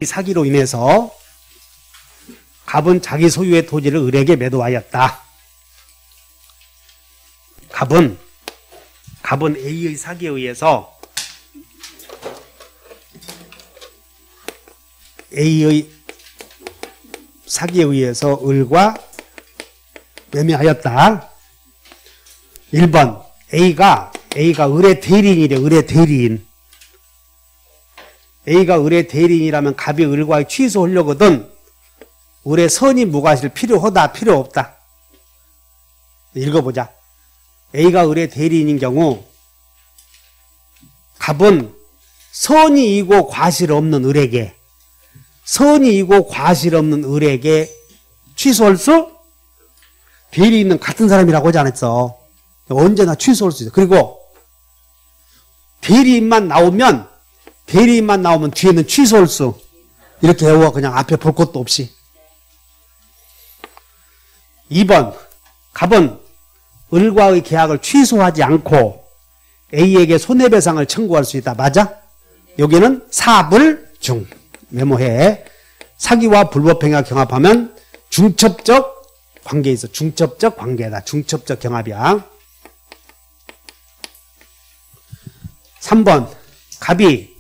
사기로 인해서 갑은 자기 소유의 토지를 을에게 매도하였다. 갑은 A의 사기에 의해서 을과 매매하였다. 1번 A가 을의 대리인이래. 을의 대리인. A가 을의 대리인이라면 갑이 을과 취소하려거든 을의 선이 무과실 필요하다 필요 없다. 읽어보자. A가 을의 대리인인 경우 갑은 선이이고 과실 없는 을에게 취소할 수? 대리인은 같은 사람이라고 하지 않았어. 언제나 취소할 수 있어. 그리고 대리인만 나오면 뒤에는 취소할 수. 이렇게 외워. 그냥 앞에 볼 것도 없이. 2번 갑은 을과의 계약을 취소하지 않고 A에게 손해배상을 청구할 수 있다. 맞아? 여기는 사불중. 메모해. 사기와 불법행위가 경합하면 중첩적 관계에 있어. 중첩적 관계다. 중첩적 경합이야. 3번 갑이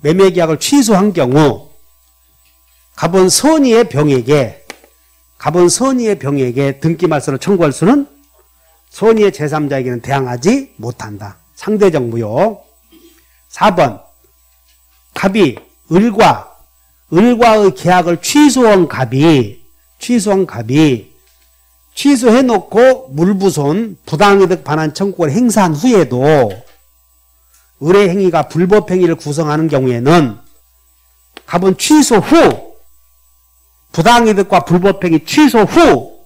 매매계약을 취소한 경우 갑은 선의의 병에게 등기말소를 청구할 수는 선의의 제3자에게는 대항하지 못한다. 상대적 무효. 4번 갑이 을과의 계약을 취소한 갑이 취소해놓고 물부손 부당이득 반환 청구를 행사한 후에도 을의 행위가 불법행위를 구성하는 경우에는 갑은 취소 후 부당이득과 불법행위 취소 후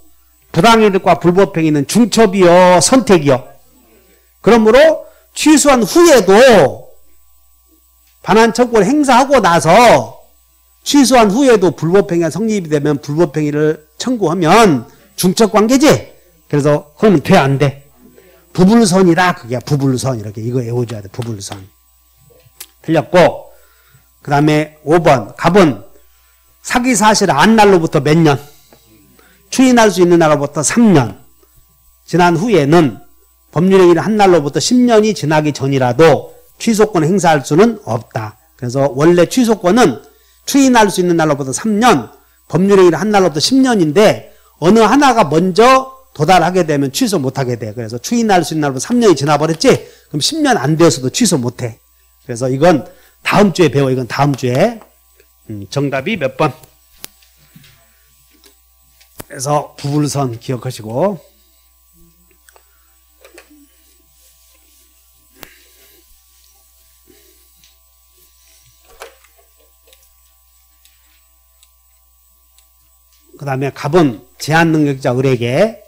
부당이득과 불법행위는 중첩이요 선택이요. 그러므로 취소한 후에도 반환 청구를 행사하고 나서 취소한 후에도 불법행위가 성립이 되면 불법행위를 청구하면 중첩관계지. 그래서 그러면 돼 안 돼? 부불선이다. 그게 부불선. 이렇게 이거 외워줘야 돼. 부불선. 틀렸고 그 다음에 5번 갑은 사기 사실을 안 날로부터 몇 년? 추인할 수 있는 날로부터 3년 지난 후에는 법률행위를 한 날로부터 10년이 지나기 전이라도 취소권을 행사할 수는 없다. 그래서 원래 취소권은 추인할 수 있는 날로부터 3년, 법률행위를 한 날로부터 10년인데 어느 하나가 먼저 도달하게 되면 취소 못하게 돼. 그래서 추인할 수 있는 날로부터 3년이 지나버렸지? 그럼 10년 안 되어서도 취소 못해. 그래서 이건 다음 주에 배워. 이건 다음 주에. 정답이 몇 번? 그래서 부불선 기억하시고. 그 다음에 갑은 제한능력자 을에게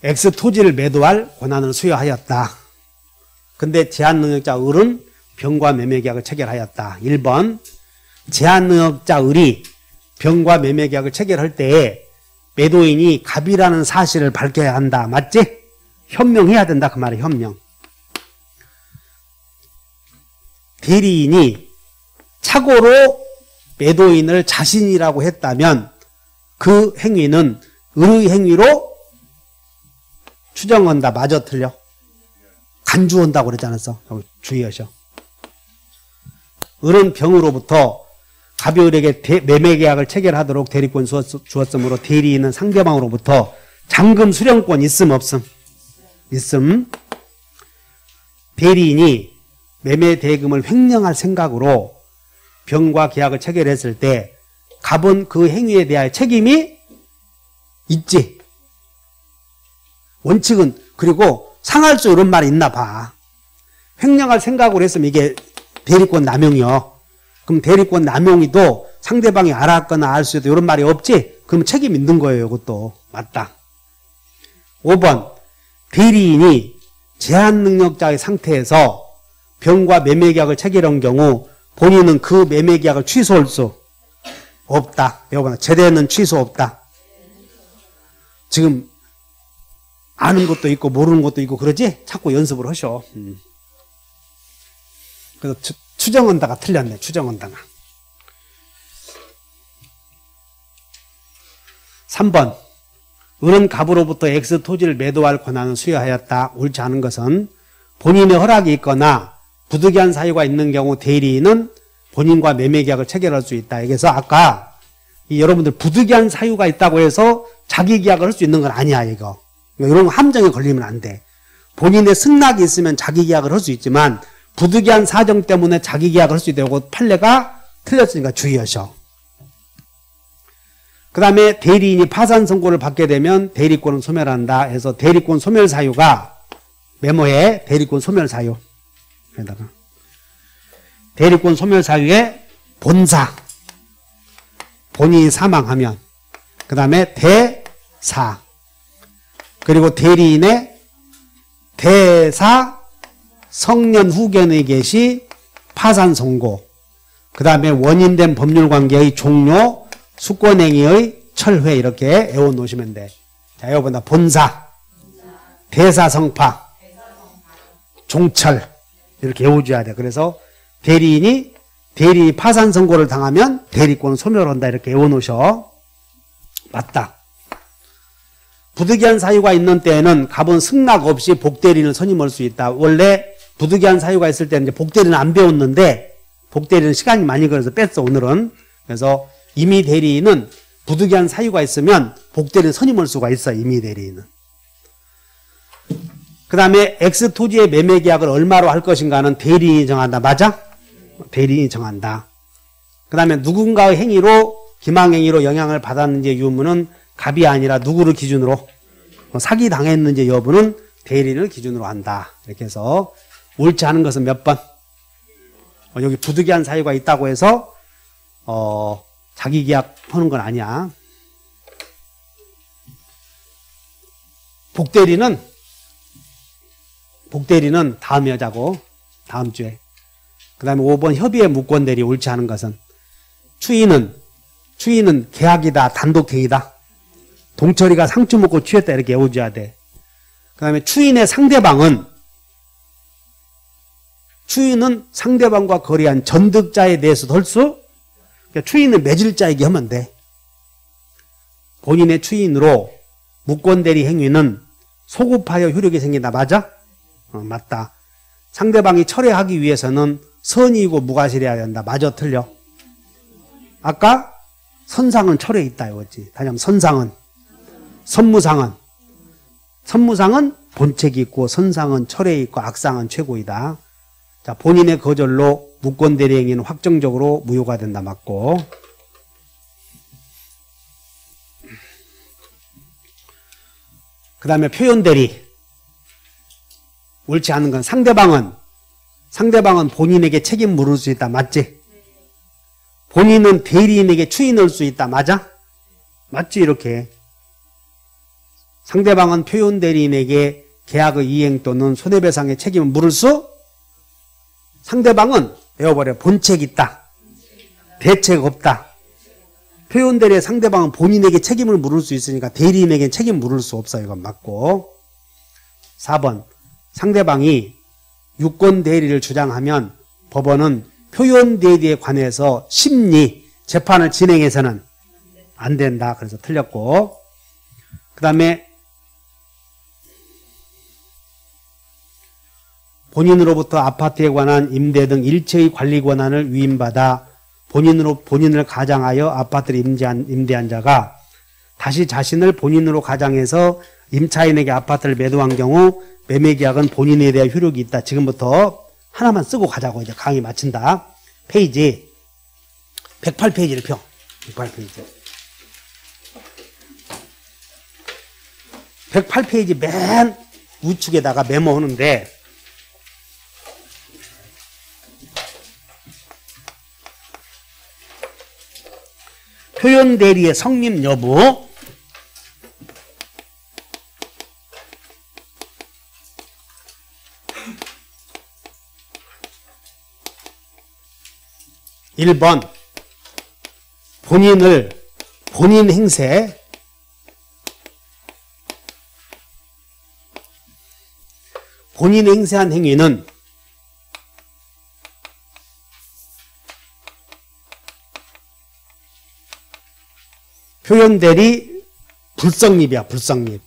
X 토지를 매도할 권한을 수여하였다. 근데 제한능력자 을은 병과 매매계약을 체결하였다. 1번 제한능력자 을이 병과 매매계약을 체결할 때에 매도인이 갑이라는 사실을 밝혀야 한다. 맞지? 현명해야 된다. 그 말이야. 현명. 대리인이 착오로 매도인을 자신이라고 했다면 그 행위는 을의 행위로 추정한다. 맞아 틀려? 간주한다고 그러지 않았어? 주의하셔. 을은 병으로부터 갑이 을에게 매매계약을 체결하도록 대리권 주었으므로 대리인은 상대방으로부터 잔금 수령권 있음 없음? 있음. 대리인이 매매 대금을 횡령할 생각으로 병과 계약을 체결했을 때 갑은 그 행위에 대한 책임이 있지. 원칙은. 그리고 상할 수 이런 말이 있나 봐. 횡령할 생각으로 했으면 이게 대리권 남용이요. 그럼 대리권 남용이도 상대방이 알았거나 알 수도 이런 말이 없지? 그럼 책임 있는 거예요. 이것도. 맞다. 5번 대리인이 제한능력자의 상태에서 병과 매매계약을 체결한 경우 본인은 그 매매계약을 취소할 수 없다. 배워보나. 제대는 취소 없다. 지금 아는 것도 있고 모르는 것도 있고 그러지? 자꾸 연습을 하셔. 그래서 추정한다가 틀렸네. 추정한다가. 3번 을은 갑으로부터 X 토지를 매도할 권한을 수여하였다. 옳지 않은 것은 본인의 허락이 있거나 부득이한 사유가 있는 경우 대리인은 본인과 매매계약을 체결할 수 있다. 그래서 아까 여러분들 부득이한 사유가 있다고 해서 자기 계약을 할 수 있는 건 아니야. 이거 이런 함정에 걸리면 안 돼. 본인의 승낙이 있으면 자기 계약을 할 수 있지만 부득이한 사정 때문에 자기 계약을 할 수 있다고 판례가 틀렸으니까 주의하셔. 그 다음에 대리인이 파산 선고를 받게 되면 대리권은 소멸한다 해서 대리권 소멸 사유가 메모에 대리권 소멸 사유 여기다가 대리권 소멸 사유에 본사 본인이 사망하면 그 다음에 대사 그리고 대리인의 대사 성년 후견의 개시 파산 선고 그 다음에 원인된 법률관계의 종료 수권행위의 철회 이렇게 외워놓으시면 돼. 자, 여러분들 본사, 대사 성파, 종철 이렇게 외워줘야 돼. 그래서 대리인이 파산 선고를 당하면 대리권을 소멸한다 이렇게 외워놓으셔. 맞다. 부득이한 사유가 있는 때에는 갑은 승낙 없이 복대리인을 선임할 수 있다. 원래 부득이한 사유가 있을 때는 이제 복대리는 안 배웠는데 복대리는 시간이 많이 걸려서 뺐어 오늘은. 그래서 임의 대리인은 부득이한 사유가 있으면 복대리인 선임할 수가 있어. 임의 대리인은. 그 다음에 X 토지의 매매 계약을 얼마로 할 것인가는 대리인이 정한다. 맞아? 대리인이 정한다. 그 다음에 누군가의 행위로 기망행위로 영향을 받았는지 유무는 갑이 아니라 누구를 기준으로 사기 당했는지 여부는 대리인을 기준으로 한다. 이렇게 해서 옳지 않은 것은 몇 번? 여기 부득이한 사유가 있다고 해서 자기 계약하는 건 아니야. 복대리는 다음에 하자고. 다음 주에. 그 다음에 5번 협의의 무권대리 옳지 않은 것은 추인은 계약이다. 단독행위다. 동철이가 상추 먹고 취했다. 이렇게 외워줘야 돼. 그 다음에 추인의 상대방은 상대방과 거래한 전득자에 대해서도 할 수 그러니까 추인은 매질자에게 하면 돼. 본인의 추인으로 무권대리 행위는 소급하여 효력이 생긴다. 맞아? 맞다. 상대방이 철회하기 위해서는 선의이고 무과실해야 한다. 맞아? 틀려? 아까 선상은 철회에 있다. 이거지. 다시 한번 선상은 선무상은 본책이 있고 선상은 철회에 있고 악상은 최고이다. 자, 본인의 거절로 무권대리 행위는 확정적으로 무효가 된다. 맞고. 그 다음에 표현대리. 옳지 않은 건 상대방은 본인에게 책임 물을 수 있다. 맞지? 본인은 대리인에게 추인할 수 있다. 맞아? 맞지? 이렇게. 상대방은 표현대리인에게 계약의 이행 또는 손해배상의 책임을 물을 수 상대방은 외워버려. 본책 있다. 대책 없다. 표현대리의 상대방은 본인에게 책임을 물을 수 있으니까 대리인에게 책임 물을 수 없어. 이건 맞고. 4번 상대방이 유권대리를 주장하면 법원은 표현대리에 관해서 심리, 재판을 진행해서는 안 된다. 그래서 틀렸고. 그 다음에 본인으로부터 아파트에 관한 임대 등 일체의 관리 권한을 위임받아 본인을 가장하여 아파트를 임대한 자가 다시 자신을 본인으로 가장해서 임차인에게 아파트를 매도한 경우 매매계약은 본인에 대한 효력이 있다. 지금부터 하나만 쓰고 가자고. 이제 강의 마친다. 페이지 108페이지를 펴. 108페이지. 108페이지 맨 우측에다가 메모하는데 표현대리의 성립 여부 1번 본인 행세 본인이 행세한 행위는 표현대리 불성립이야, 불성립.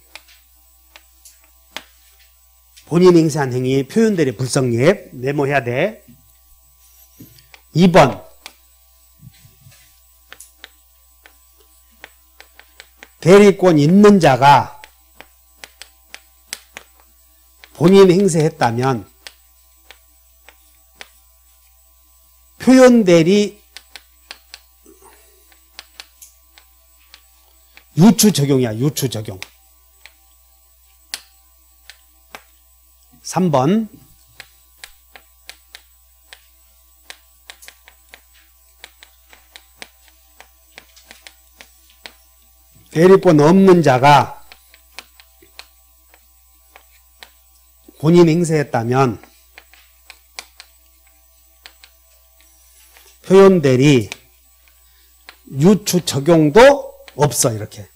본인 행세한 행위, 표현대리 불성립. 메모해야 돼. 2번. 대리권 있는 자가 본인 행세했다면 표현대리 유추적용이야, 유추적용. 3번. 대리권 없는 자가 본인 행세했다면 표현대리 유추 적용도 없어. 이렇게.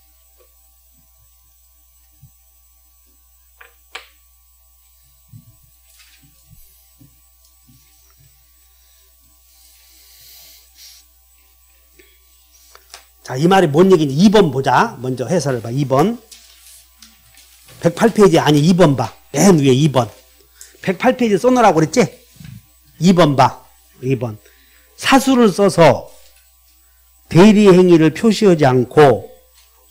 자, 이 말이 뭔 얘기인지 2번 보자. 먼저 해설을 봐. 2번. 108페이지 아니 2번 봐. 맨 위에 2번. 108페이지 써놓으라고 그랬지? 2번 봐. 2번. 사수를 써서 대리 행위를 표시하지 않고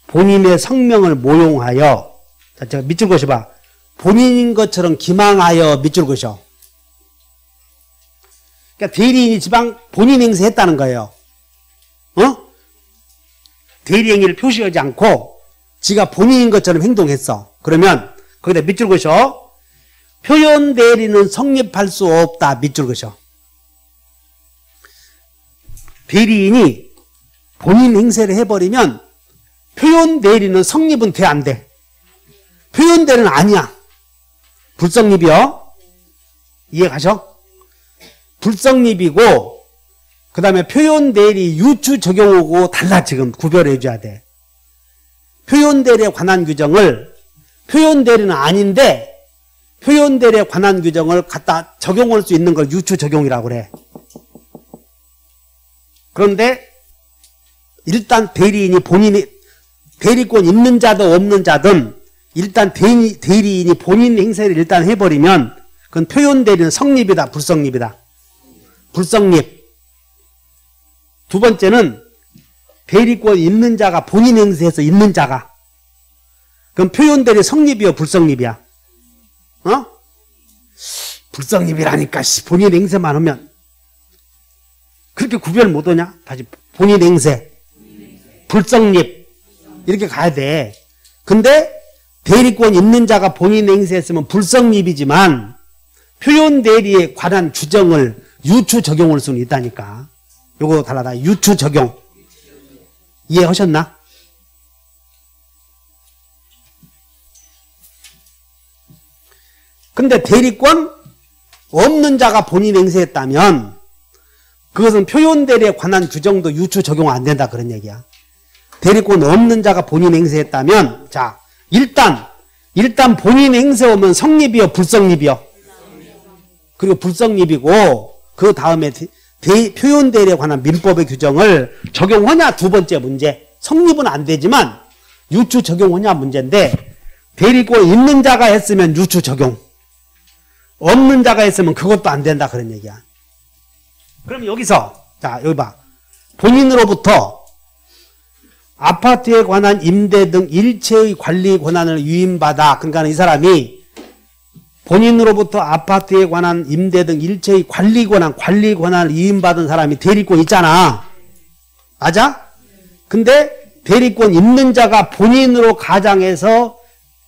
본인의 성명을 모용하여, 자, 제가 밑줄 그으셔봐. 본인인 것처럼 기망하여 밑줄 그으셔. 그러니까 대리인이 지방 본인 행세했다는 거예요. 어? 대리 행위를 표시하지 않고 지가 본인인 것처럼 행동했어. 그러면 거기다 밑줄 그으셔. 표현 대리는 성립할 수 없다. 밑줄 그으셔. 대리인이 본인 행세를 해버리면 표현 대리는 성립은 돼, 안 돼? 표현 대리는 아니야. 불성립이요. 이해 가셔? 불성립이고 그 다음에 표현 대리 유추 적용하고 달라. 지금 구별해 줘야 돼. 표현 대리에 관한 규정을 표현 대리는 아닌데 표현 대리에 관한 규정을 갖다 적용할 수 있는 걸 유추 적용이라고 그래. 그런데 일단 대리인이 본인이 대리권 있는 자든 없는 자든 일단 대리인이 본인 행세를 일단 해버리면 그건 표현 대리는 성립이다, 불성립이다. 불성립. 두 번째는 대리권 있는 자가 본인 행세해서 있는 자가. 그럼 표현 대리 성립이야, 불성립이야? 어? 불성립이라니까 본인 행세만 하면 그렇게 구별 못 하냐? 다시 본인 행세, 불성립 이렇게 가야 돼. 근데 대리권 있는 자가 본인 행세했으면 불성립이지만 표현 대리에 관한 규정을 유추 적용할 수는 있다니까. 요거 달라다. 유추 적용. 이해하셨나? 근데 대리권 없는 자가 본인 행세했다면 그것은 표현 대리에 관한 규정도 유추 적용 안 된다. 그런 얘기야. 대리권 없는 자가 본인 행세했다면 자, 일단 본인 행세하면 성립이요, 불성립이요? 그리고 불성립이고 그 다음에 표현 대리에 관한 민법의 규정을 적용하냐, 두 번째 문제. 성립은 안 되지만 유추 적용하냐 문제인데 대리권 있는 자가 했으면 유추 적용, 없는 자가 했으면 그것도 안 된다. 그런 얘기야. 그럼 여기서 자, 여기 봐. 본인으로부터 아파트에 관한 임대 등 일체의 관리 권한을 위임받아. 그러니까 이 사람이 본인으로부터 아파트에 관한 임대 등 일체의 관리 권한을 위임받은 사람이 대리권 있잖아. 맞아? 근데 대리권 있는 자가 본인으로 가장해서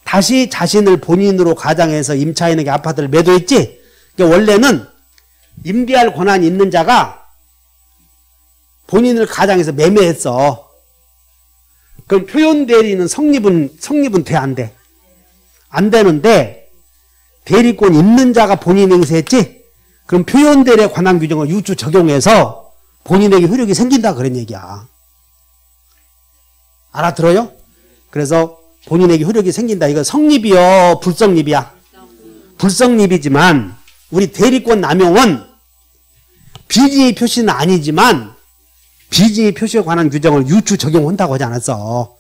다시 자신을 본인으로 가장해서 임차인에게 아파트를 매도했지? 그러니까 원래는 임대할 권한이 있는 자가 본인을 가장해서 매매했어. 그럼 표현 대리는 성립은 돼, 안 돼? 안 되는데 대리권 있는 자가 본인 행세했지? 그럼 표현 대리에 관한 규정을 유추 적용해서 본인에게 효력이 생긴다. 그런 얘기야. 알아들어요? 그래서 본인에게 효력이 생긴다. 이거 성립이요, 불성립이야? 불성립이지만 우리 대리권 남용은 비지의 표시는 아니지만 비지의 표시에 관한 규정을 유추 적용한다고 하지 않았어.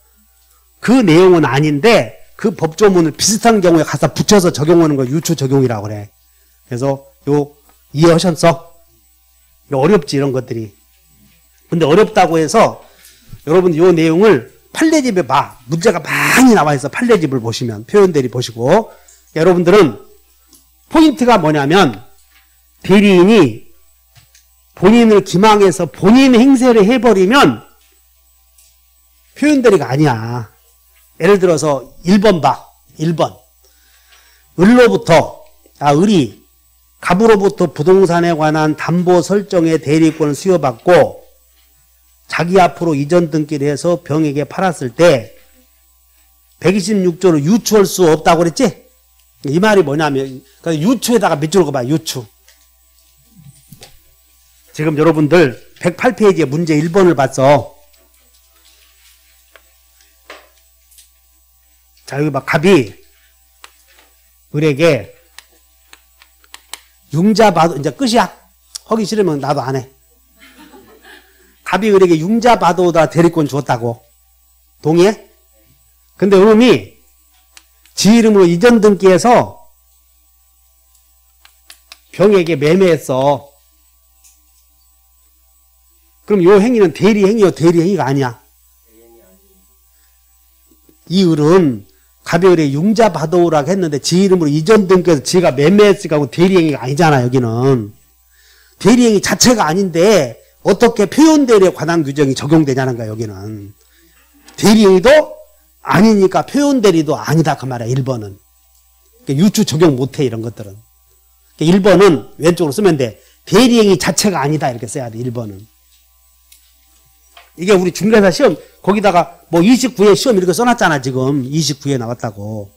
그 내용은 아닌데 그 법조문을 비슷한 경우에 가서 붙여서 적용하는 걸 유추 적용이라고 그래. 그래서 요 이해하셨어? 어렵지 이런 것들이. 근데 어렵다고 해서 여러분 요 내용을 판례집에 봐. 문제가 많이 나와 있어. 판례집을 보시면 표현대리 보시고 여러분들은 포인트가 뭐냐면 대리인이 본인을 기망해서 본인 행세를 해버리면 표현대리가 아니야. 예를 들어서 1번 봐. 1번. 을이 갑으로부터 부동산에 관한 담보 설정의 대리권을 수여받고 자기 앞으로 이전 등기를 해서 병에게 팔았을 때 126조를 유추할 수 없다고 그랬지? 이 말이 뭐냐면 유추에다가 밑줄 그어봐. 유추. 지금 여러분들 108페이지에 문제 1번을 봤어. 자, 여기 봐. 갑이 을에게 융자바도, 이제 끝이야. 하기 싫으면 나도 안 해. 갑이 을에게 융자바도다 대리권 주었다고. 동의해? 근데 을이 지 이름으로 이전 등기해서 병에게 매매했어. 그럼 요 행위는 대리행위요, 대리행위가 아니야. 이 을은 갑이 을에 융자바도라고 했는데 지 이름으로 이전 등기해서 지가 매매했으니까 하고 대리행위가 아니잖아. 여기는 대리행위 자체가 아닌데 어떻게 표현대리에 관한 규정이 적용되냐는 거야. 여기는 대리행위도 아니니까 표현대리도 아니다 그 말이야. 1번은 유추 적용 못해. 이런 것들은 1번은 왼쪽으로 쓰면 돼. 대리행위 자체가 아니다 이렇게 써야 돼. 1번은 이게 우리 중개사 시험 거기다가 뭐 29회 시험 이렇게 써놨잖아. 지금 29회 나왔다고.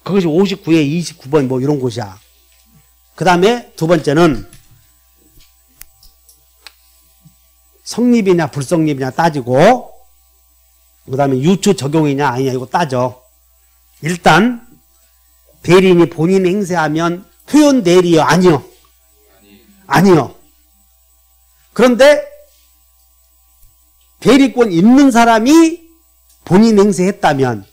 그것이 59회 29번 뭐 이런 곳이야. 그 다음에 두 번째는 성립이냐 불성립이냐 따지고 그 다음에 유추 적용이냐 아니냐 이거 따져. 일단 대리인이 본인 행세하면 표현 대리요? 아니요? 아니요. 그런데 대리권 있는 사람이 본인 행세했다면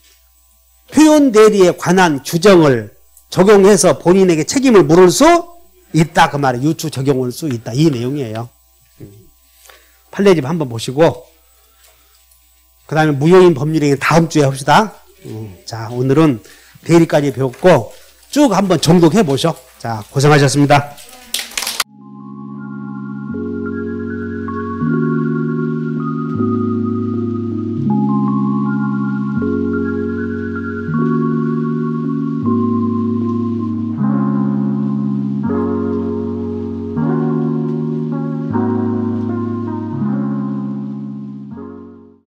표현 대리에 관한 규정을 적용해서 본인에게 책임을 물을 수 있다 그 말이에요. 유추 적용할 수 있다 이 내용이에요. 판례집 한번 보시고 그 다음에 무효인 법률행위 다음 주에 합시다. 자, 오늘은 대리까지 배웠고 쭉 한번 정독해 보셔. 자, 고생하셨습니다.